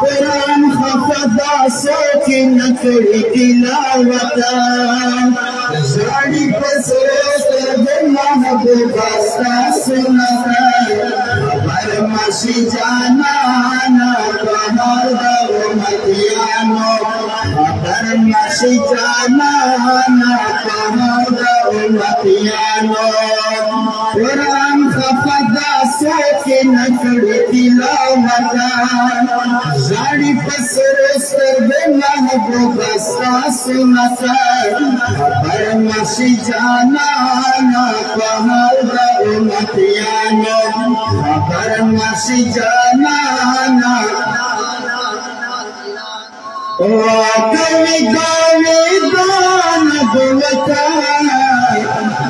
قرآن خفضا سوکی نکڑی تلاوتا زاڑی پسرستا دلہ بباستا سنتا خبر مشی جانانا کمال دا امتیانو خبر مشی جانانا کمال دا امتیانو قرآن خفضا سوکی نکڑی تلاوتا زاڑی پسرستا دلہ بباستا سنتا خبر مشی جانانا کمال دا امتیانو خبر مشی جانانا وکوی گوی دان بوتا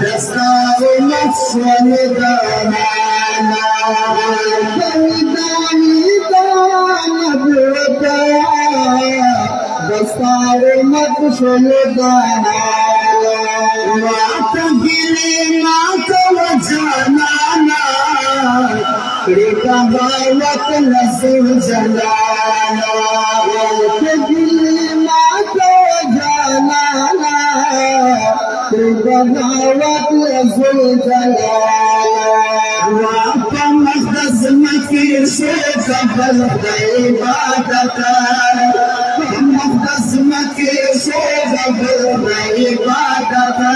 دستا امت سون دانانا وکوی گوی دان بوتا دستا امت سون دانانا واتگیلی ماتا وجانانا کرتا غاوت نسو جلانا واتگیلی ماتا وجانانا کرتا غاوت نسو جلانا واپا مقدس مکیر شیخ بلد عبادتا مقدس مکیر شیخ بلد عبادتا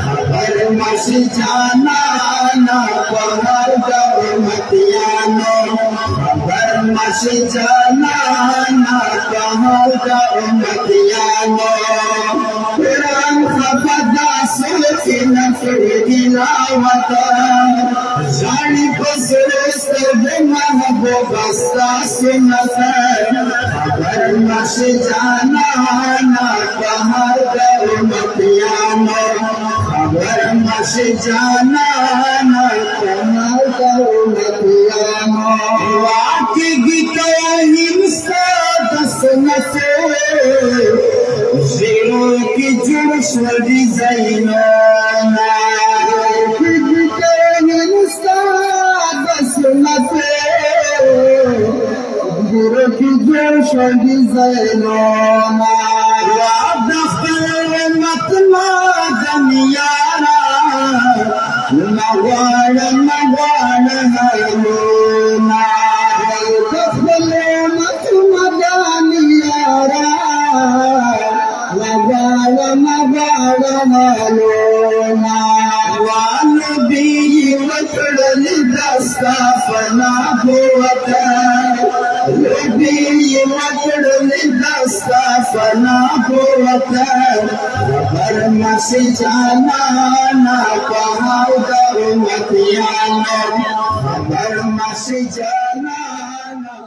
خبر مشی جانانا پہر دا امتیانو خبر مشی جانانا پہر دا امتیانو قرآن خفضا سوکی نکڑی تلاوتا زاڑی پسرستا دمہ بباستا سنتا خبر مشی جانانا پہر دا امتیانو خبر مشی جانانا پہر دا امتیانو واقعی گیتا ہمستا دسنسے زیرو کی جرش ودی زینونا واقعی گیتا ہمستا دسنسے زیرو کی جرش ودی زینونا وعبد اختر مطلع دنیارا مغوانا مغوانا هلونا والتخبل مطلع دنیارا مغوانا مغوانا هلونا والنبي وكر لدستا فنا قوتا نبي وكر لدستا فنا قوتا خبر مشی جانانا پہر دا امتیانو خبر مشی جانانا